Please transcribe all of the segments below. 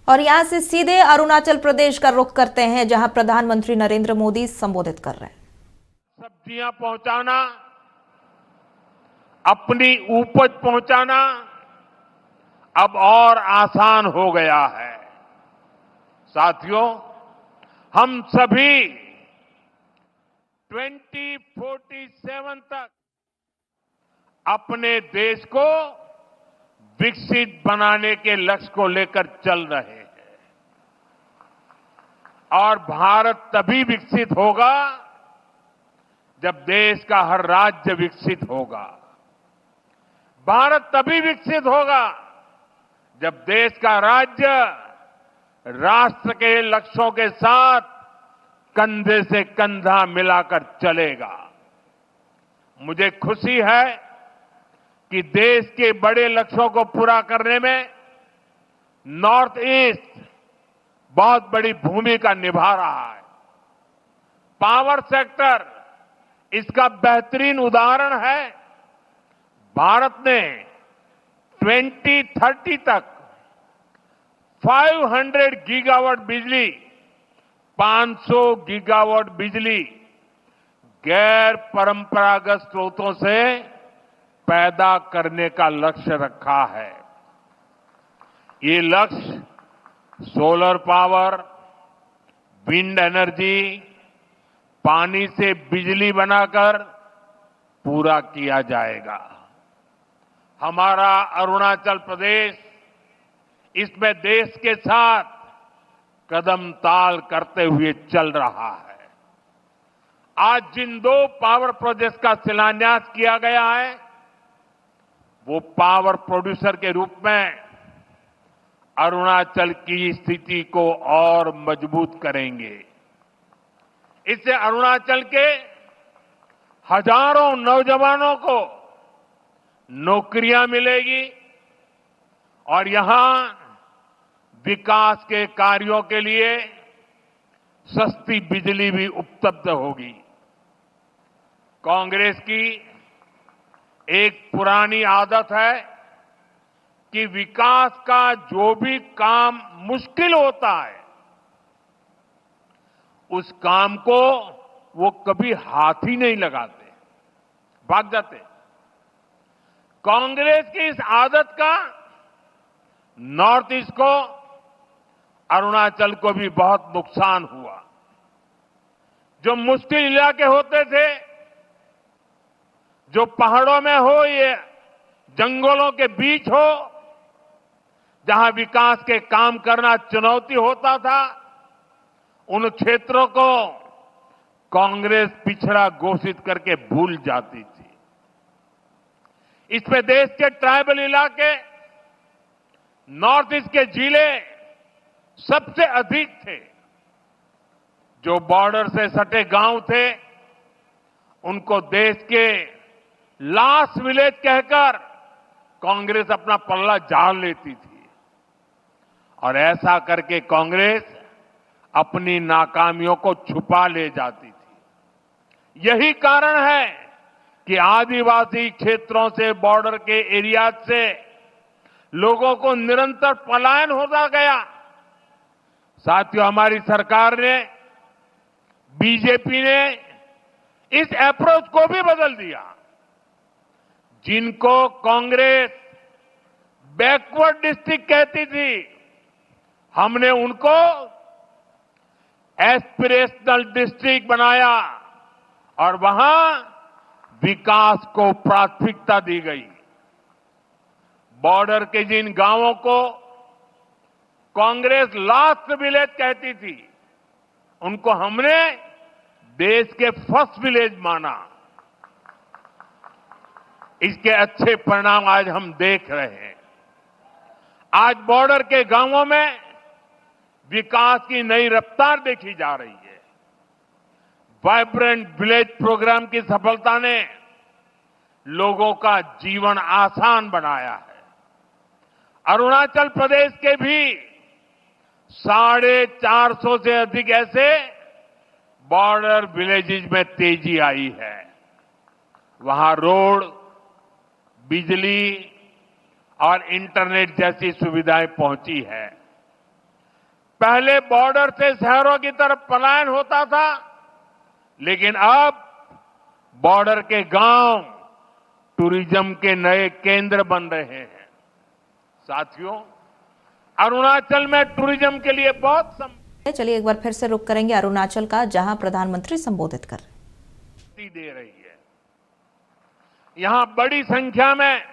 और यहां से सीधे अरुणाचल प्रदेश का रुख करते हैं, जहां प्रधानमंत्री नरेंद्र मोदी संबोधित कर रहे हैं। सब्जियां पहुंचाना, अपनी उपज पहुंचाना अब और आसान हो गया है। साथियों, हम सभी 2047 तक अपने देश को विकसित बनाने के लक्ष्य को लेकर चल रहे हैं। और भारत तभी विकसित होगा जब देश का हर राज्य विकसित होगा। भारत तभी विकसित होगा जब देश का राज्य राष्ट्र के लक्ष्यों के साथ कंधे से कंधा मिलाकर चलेगा। मुझे खुशी है कि देश के बड़े लक्ष्यों को पूरा करने में नॉर्थ ईस्ट बहुत बड़ी भूमिका निभा रहा है। पावर सेक्टर इसका बेहतरीन उदाहरण है। भारत ने 2030 तक 500 गीगावाट बिजली, 500 गीगावाट बिजली गैर परंपरागत स्रोतों से पैदा करने का लक्ष्य रखा है। ये लक्ष्य सोलर पावर, विंड एनर्जी, पानी से बिजली बनाकर पूरा किया जाएगा। हमारा अरुणाचल प्रदेश इसमें देश के साथ कदम ताल करते हुए चल रहा है। आज जिन 2 पावर प्रोजेक्ट्स का शिलान्यास किया गया है, वो पावर प्रोड्यूसर के रूप में अरुणाचल की स्थिति को और मजबूत करेंगे। इससे अरुणाचल के हजारों नौजवानों को नौकरियां मिलेगी और यहां विकास के कार्यों के लिए सस्ती बिजली भी उपलब्ध होगी। कांग्रेस की एक पुरानी आदत है कि विकास का जो भी काम मुश्किल होता है, उस काम को वो कभी हाथ ही नहीं लगाते, भाग जाते। कांग्रेस की इस आदत का नॉर्थ ईस्ट को, अरुणाचल को भी बहुत नुकसान हुआ। जो मुश्किल इलाके होते थे, जो पहाड़ों में हो, ये जंगलों के बीच हो, जहां विकास के काम करना चुनौती होता था, उन क्षेत्रों को कांग्रेस पिछड़ा घोषित करके भूल जाती थी। इसमें देश के ट्राइबल इलाके, नॉर्थ ईस्ट के जिले सबसे अधिक थे। जो बॉर्डर से सटे गांव थे, उनको देश के लास्ट विलेज कहकर कांग्रेस अपना पल्ला झाड़ लेती थी। और ऐसा करके कांग्रेस अपनी नाकामियों को छुपा ले जाती थी। यही कारण है कि आदिवासी क्षेत्रों से, बॉर्डर के एरिया से लोगों को निरंतर पलायन होता गया। साथियों, हमारी सरकार ने, बीजेपी ने इस अप्रोच को भी बदल दिया। जिनको कांग्रेस बैकवर्ड डिस्ट्रिक्ट कहती थी, हमने उनको एस्पिरेशनल डिस्ट्रिक्ट बनाया और वहां विकास को प्राथमिकता दी गई। बॉर्डर के जिन गांवों को कांग्रेस लास्ट विलेज कहती थी, उनको हमने देश के फर्स्ट विलेज माना। इसके अच्छे परिणाम आज हम देख रहे हैं। आज बॉर्डर के गांवों में विकास की नई रफ्तार देखी जा रही है। वाइब्रेंट विलेज प्रोग्राम की सफलता ने लोगों का जीवन आसान बनाया है। अरुणाचल प्रदेश के भी 450 से अधिक ऐसे बॉर्डर विलेजेस में तेजी आई है। वहां रोड, बिजली और इंटरनेट जैसी सुविधाएं पहुंची है। पहले बॉर्डर से शहरों की तरफ पलायन होता था, लेकिन अब बॉर्डर के गांव टूरिज्म के नए केंद्र बन रहे हैं। साथियों, अरुणाचल में टूरिज्म के लिए बहुत चलिए एक बार फिर से रुक करेंगे अरुणाचल का, जहां प्रधानमंत्री संबोधित कर रहे दे रही है। यहां बड़ी संख्या में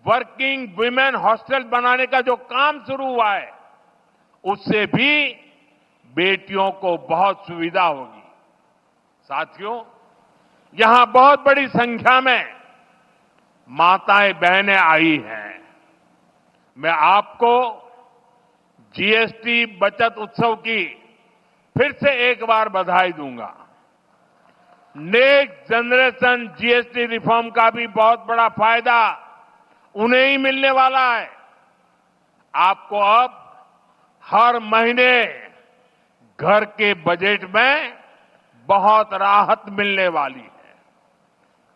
वर्किंग वुमेन हॉस्टल बनाने का जो काम शुरू हुआ है, उससे भी बेटियों को बहुत सुविधा होगी। साथियों, यहां बहुत बड़ी संख्या में माताएं बहनें आई हैं। मैं आपको जीएसटी बचत उत्सव की फिर से एक बार बधाई दूंगा। नेक्स्ट जनरेशन जीएसटी रिफॉर्म का भी बहुत बड़ा फायदा उन्हें ही मिलने वाला है। आपको अब हर महीने घर के बजट में बहुत राहत मिलने वाली है।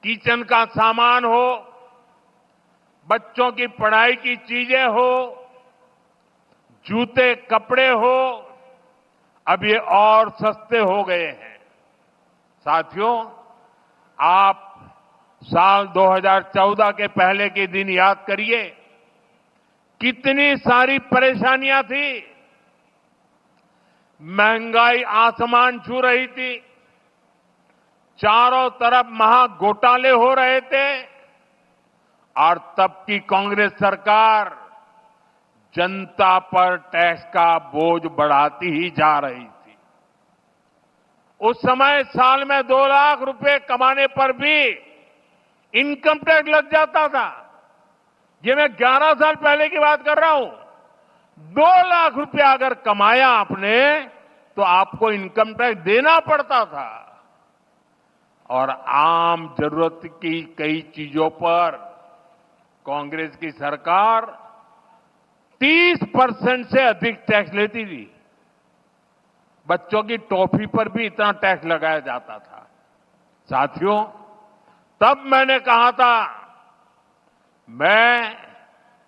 किचन का सामान हो, बच्चों की पढ़ाई की चीजें हो, जूते कपड़े हो, अब ये और सस्ते हो गए हैं। साथियों, आप साल 2014 के पहले के दिन याद करिए, कितनी सारी परेशानियां थी। महंगाई आसमान छू रही थी, चारों तरफ महा घोटाले हो रहे थे, और तब की कांग्रेस सरकार जनता पर टैक्स का बोझ बढ़ाती ही जा रही थी। उस समय साल में 2 लाख रुपए कमाने पर भी इनकम टैक्स लग जाता था। ये मैं 11 साल पहले की बात कर रहा हूं। 2 लाख रुपया अगर कमाया आपने तो आपको इनकम टैक्स देना पड़ता था। और आम जरूरत की कई चीजों पर कांग्रेस की सरकार 30% से अधिक टैक्स लेती थी। बच्चों की टॉफी पर भी इतना टैक्स लगाया जाता था। साथियों, तब मैंने कहा था, मैं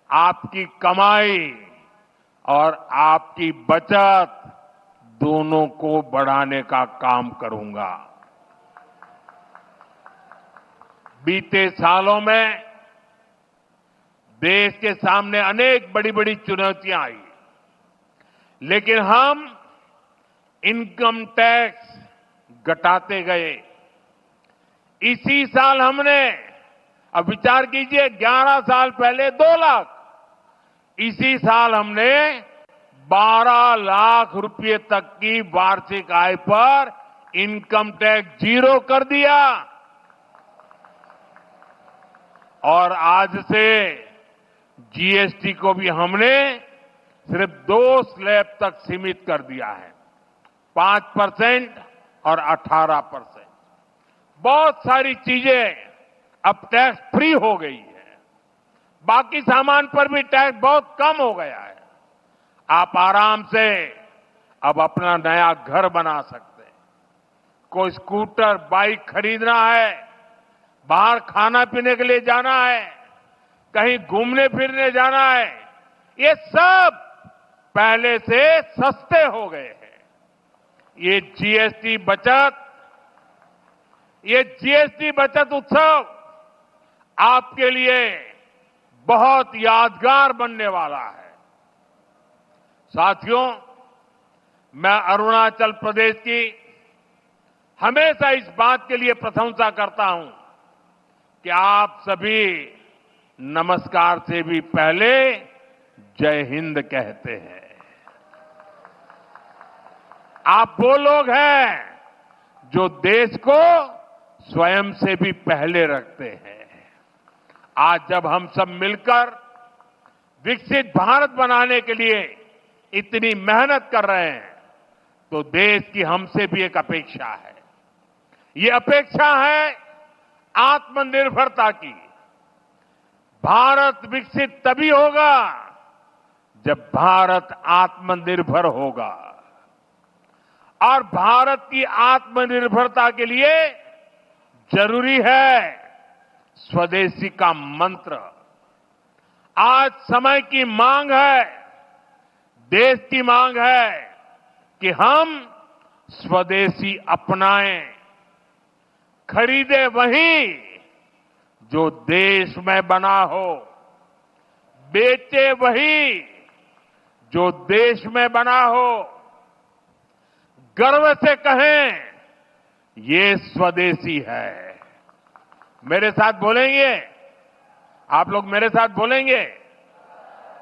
आपकी कमाई और आपकी बचत दोनों को बढ़ाने का काम करूंगा। बीते सालों में देश के सामने अनेक बड़ी बड़ी चुनौतियां आई, लेकिन हम इनकम टैक्स घटाते गए। इसी साल हमने, अब विचार कीजिए, 11 साल पहले 2 लाख, इसी साल हमने 12 लाख रुपए तक की वार्षिक आय पर इनकम टैक्स 0 कर दिया। और आज से जीएसटी को भी हमने सिर्फ 2 स्लैब तक सीमित कर दिया है, 5% और 18%। बहुत सारी चीजें अब टैक्स फ्री हो गई है। बाकी सामान पर भी टैक्स बहुत कम हो गया है। आप आराम से अब अपना नया घर बना सकते हैं। कोई स्कूटर, बाइक खरीदना है, बाहर खाना पीने के लिए जाना है, कहीं घूमने फिरने जाना है, ये सब पहले से सस्ते हो गए हैं। ये जीएसटी बचत उत्सव आपके लिए बहुत यादगार बनने वाला है। साथियों, मैं अरुणाचल प्रदेश की हमेशा इस बात के लिए प्रशंसा करता हूं कि आप सभी नमस्कार से भी पहले जय हिंद कहते हैं। आप वो लोग हैं जो देश को स्वयं से भी पहले रखते हैं। आज जब हम सब मिलकर विकसित भारत बनाने के लिए इतनी मेहनत कर रहे हैं, तो देश की हमसे भी एक अपेक्षा है। ये अपेक्षा है आत्मनिर्भरता की। भारत विकसित तभी होगा जब भारत आत्मनिर्भर होगा। और भारत की आत्मनिर्भरता के लिए जरूरी है स्वदेशी का मंत्र। आज समय की मांग है देश की मांग है कि हम स्वदेशी अपनाएं, खरीदे वही जो देश में बना हो, बेचे वही जो देश में बना हो, गर्व से कहें ये स्वदेशी है। मेरे साथ बोलेंगे? आप लोग मेरे साथ बोलेंगे?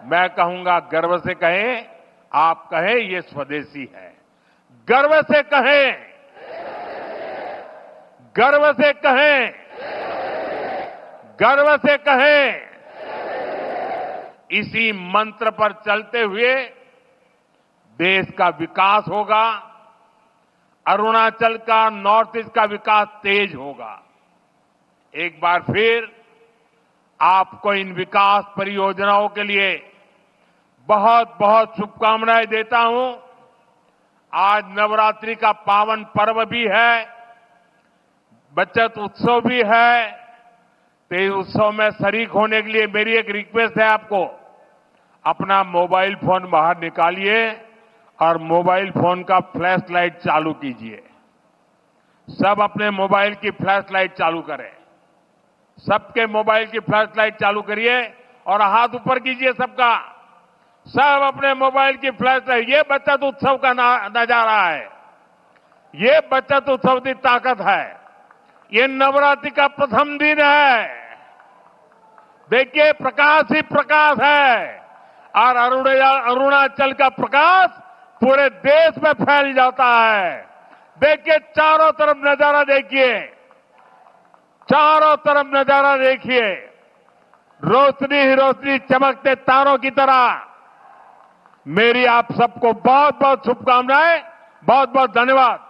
मैं कहूंगा गर्व से कहें, आप कहें ये स्वदेशी है। गर्व से कहें, गर्व से कहें, गर्व से कहें। इसी मंत्र पर चलते हुए देश का विकास होगा, अरुणाचल का, नॉर्थ ईस्ट का विकास तेज होगा। एक बार फिर आपको इन विकास परियोजनाओं के लिए बहुत बहुत शुभकामनाएं देता हूं। आज नवरात्रि का पावन पर्व भी है, बचत उत्सव भी है। तो इस उत्सव में शरीक होने के लिए मेरी एक रिक्वेस्ट है आपको, अपना मोबाइल फोन बाहर निकालिए और मोबाइल फोन का फ्लैश लाइट चालू कीजिए। सब अपने मोबाइल की फ्लैश लाइट चालू करें। सबके मोबाइल की फ्लैश लाइट चालू करिए और हाथ ऊपर कीजिए सबका। सब अपने मोबाइल की फ्लैश लाइट। ये बचत उत्सव का नजारा है, ये बचत उत्सव की ताकत है। ये नवरात्रि का प्रथम दिन है। देखिए प्रकाश ही प्रकाश है और अरुणाचल का प्रकाश पूरे देश में फैल जाता है। देखिए चारों तरफ नजारा देखिए, चारों तरफ नजारा देखिए, रोशनी ही रोशनी, चमकते तारों की तरह। मेरी आप सबको बहुत बहुत शुभकामनाएं, बहुत बहुत धन्यवाद।